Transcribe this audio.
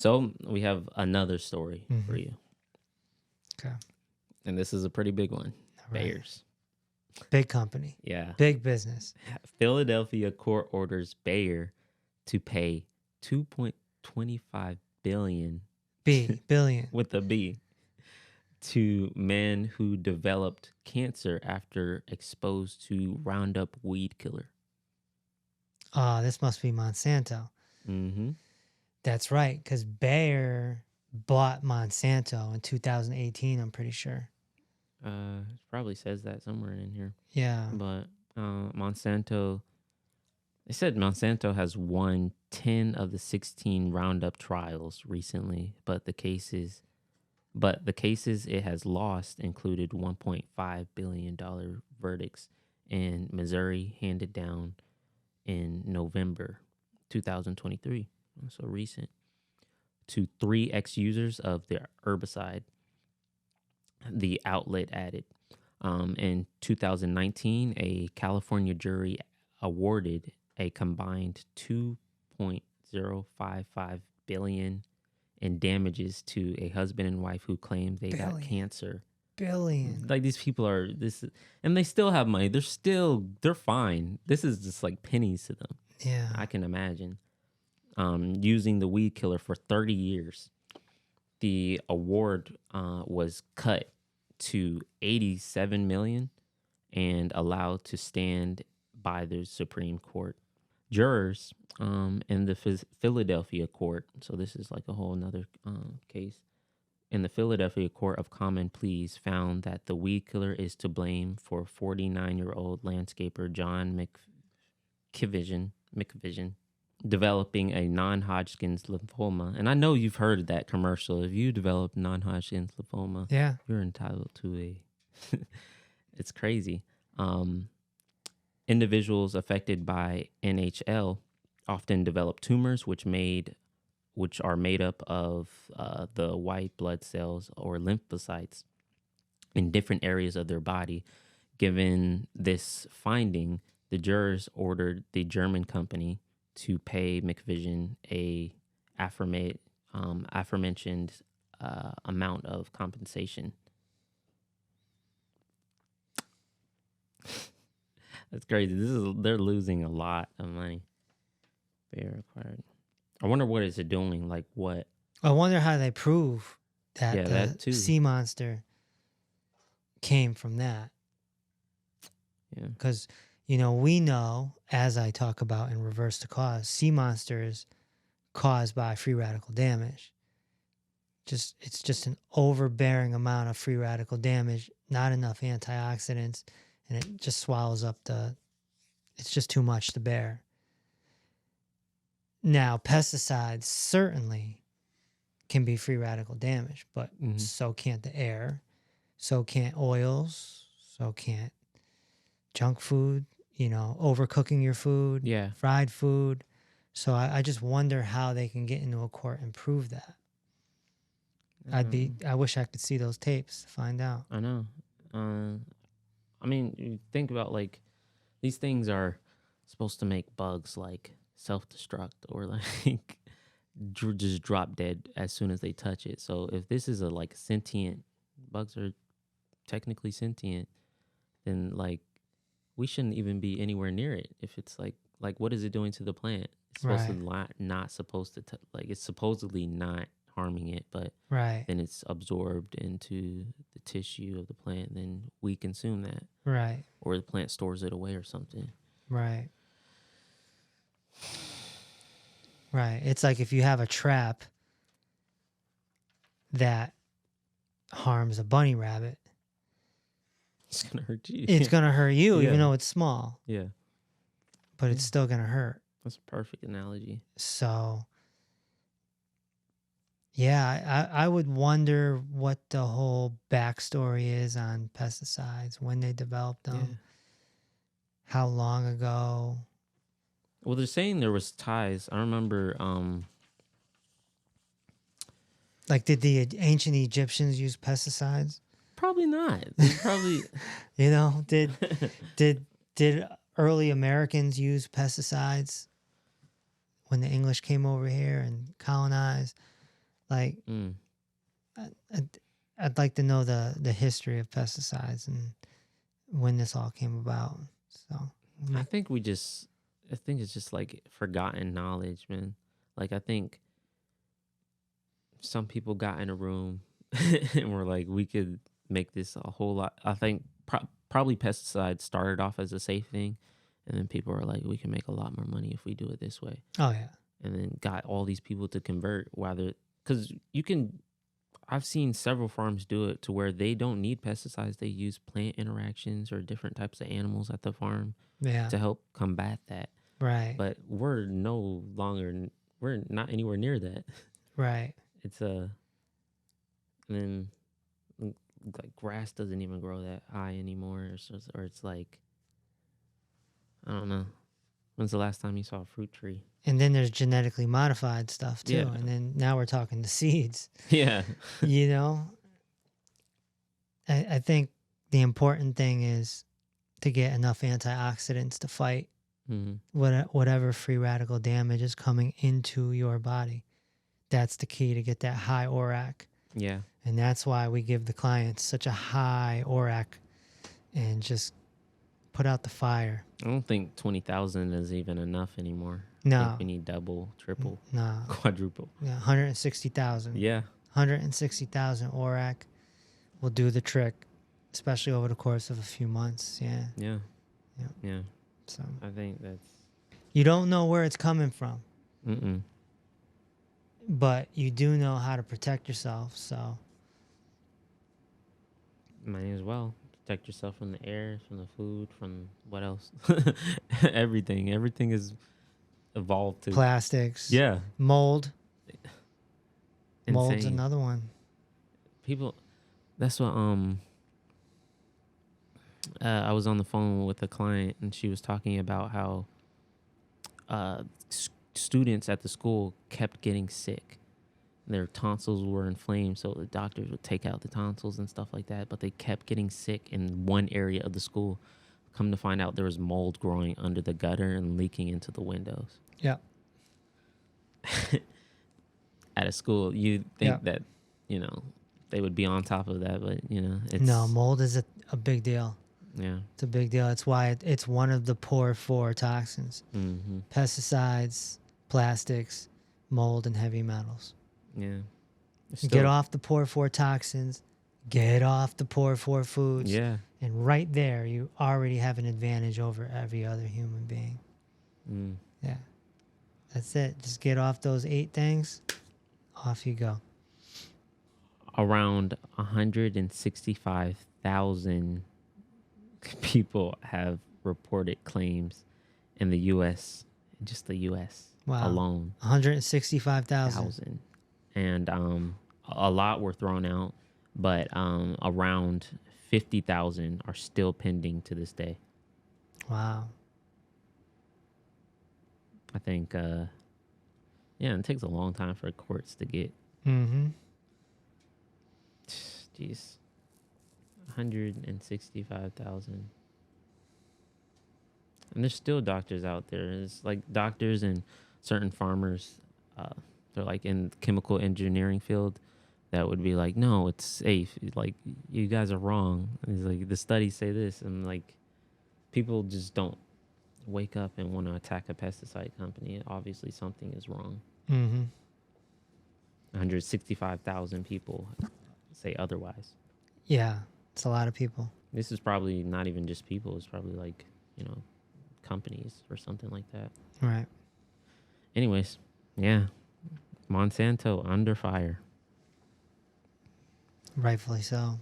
So we have another story for you. Okay. And this is a pretty big one. All right. Bayer's. Big company. Yeah. Big business. Philadelphia court orders Bayer to pay $2.25 billion billion. with a B to men who developed cancer after exposed to Roundup weed killer. This must be Monsanto. Mm-hmm. That's right, because Bayer bought Monsanto in 2018, I'm pretty sure. It probably says that somewhere in here. Yeah. But Monsanto, they said Monsanto has won 10 of the 16 Roundup trials recently, but the cases it has lost included $1.5 billion verdicts in Missouri handed down in November 2023, so recent, to 3 ex-users of the herbicide, the outlet added. In 2019, a California jury awarded a combined $2.055 billion in damages to a husband and wife who claimed they got cancer. Billion. Like, these people are and they still have money. They're fine. This is just like pennies to them. Yeah. I can imagine. Using the weed killer for 30 years. The award was cut to $87 million and allowed to stand by the Supreme Court. Jurors in the Philadelphia court, so this is like a whole nother case, in the Philadelphia Court of Common Pleas found that the weed killer is to blame for 49-year-old landscaper John McVision developing a non-Hodgkin's lymphoma. And I know you've heard of that commercial. If you develop non-Hodgkin's lymphoma, yeah, you're entitled to a... It's crazy. Individuals affected by NHL often develop tumors which are made up of the white blood cells or lymphocytes in different areas of their body. Given this finding, the jurors ordered the German company to pay McVision a aforementioned amount of compensation. That's crazy. They're losing a lot of money. They are required. I wonder what is it doing? Like what? I wonder how they prove that that too. sea monster came from that. Yeah. Because, we know, as I talk about in Reverse the Cause, sea monsters caused by free radical damage. It's just an overbearing amount of free radical damage, not enough antioxidants, and it just swallows up it's just too much to bear. Now, pesticides certainly can be free radical damage, but so can't the air, so can't oils, so can't junk food, overcooking your food, fried food. So I just wonder how they can get into a court and prove that. I wish I could see those tapes to find out. I know. I mean, you think about, like, these things are supposed to make bugs like self-destruct or like just drop dead as soon as they touch it. So if this is sentient, bugs are technically sentient, then like we shouldn't even be anywhere near it. If it's like what is it doing to the plant? It's supposed to not supposed to it's supposedly not harming it, but then it's absorbed into the tissue of the plant, and then we consume that, or the plant stores it away or something. It's like if you have a trap that harms a bunny rabbit, it's gonna hurt you. It's gonna hurt you, even though it's small. Yeah, but it's still gonna hurt. That's a perfect analogy. So yeah, I would wonder what the whole backstory is on pesticides, when they developed them, how long ago. Well, they're saying there was ties. I remember. Did the ancient Egyptians use pesticides? Probably not. They probably. Did early Americans use pesticides when the English came over here and colonized? Like, Mm. I'd like to know the history of pesticides and when this all came about. So, I think it's just like forgotten knowledge, man. Like, I think some people got in a room and were like, we could make this a whole lot. I think probably pesticides started off as a safe thing, and then people were like, we can make a lot more money if we do it this way. oh yeah, And then got all these people to convert, whether because you can. I've seen several farms do it to where they don't need pesticides. They use plant interactions or different types of animals at the farm yeah, to help combat that. right, But we're we're not anywhere near that. right. It's a, and then like grass doesn't even grow that high anymore, or it's like, I don't know. When's the last time you saw a fruit tree? And then there's genetically modified stuff too. Yeah. And then now we're talking the seeds. Yeah. You know, I think the important thing is to get enough antioxidants to fight Mm-hmm. whatever free radical damage is coming into your body. That's the key to get that high ORAC. Yeah. And that's why we give the clients such a high ORAC and just put out the fire. I don't think 20,000 is even enough anymore. I No. think we need double, triple, No. quadruple. Yeah, 160,000. Yeah. 160,000 ORAC will do the trick, especially over the course of a few months. Yeah. Yeah. Yeah. Yeah. So I think that's. you don't know where it's coming from, Mm-mm. but you do know how to protect yourself. So Might as well protect yourself from the air, from the food, from what else? Everything. Everything is evolved to. plastics, Yeah. mold. Mold's Insane. another one. People. That's what I was on the phone with a client, and she was talking about how students at the school kept getting sick. Their tonsils were inflamed, so the doctors would take out the tonsils and stuff like that, but they kept getting sick in one area of the school. Come to find out, there was mold growing under the gutter and leaking into the windows. Yeah. At a school, you think Yeah. that, they would be on top of that, but, it's... No, mold is a big deal. Yeah. It's a big deal. It's why it's one of the poor 4 toxins. Mm-hmm. Pesticides, plastics, mold, and heavy metals. Yeah. Get off the poor 4 toxins. Get off the poor 4 foods. Yeah. And right there, you already have an advantage over every other human being. Mm. Yeah. That's it. Just get off those 8 things. Off you go. Around 165,000 people have reported claims in the U.S., just the U.S. Wow. alone. 165,000. And a lot were thrown out, but around 50,000 are still pending to this day. Wow. I think, it takes a long time for courts to get. Mm-hmm. Jeez. 165,000. And there's still doctors out there. It's like doctors and certain farmers, they're like in the chemical engineering field, that would be like, no, it's safe. Like, you guys are wrong. And it's like, the studies say this. And like, people just don't wake up and want to attack a pesticide company. Obviously, something is wrong. Mm-hmm. 165,000 people say otherwise. Yeah, it's a lot of people. This is probably not even just people. It's probably like, companies or something like that. Right. Anyways, yeah. Monsanto under fire. Rightfully so.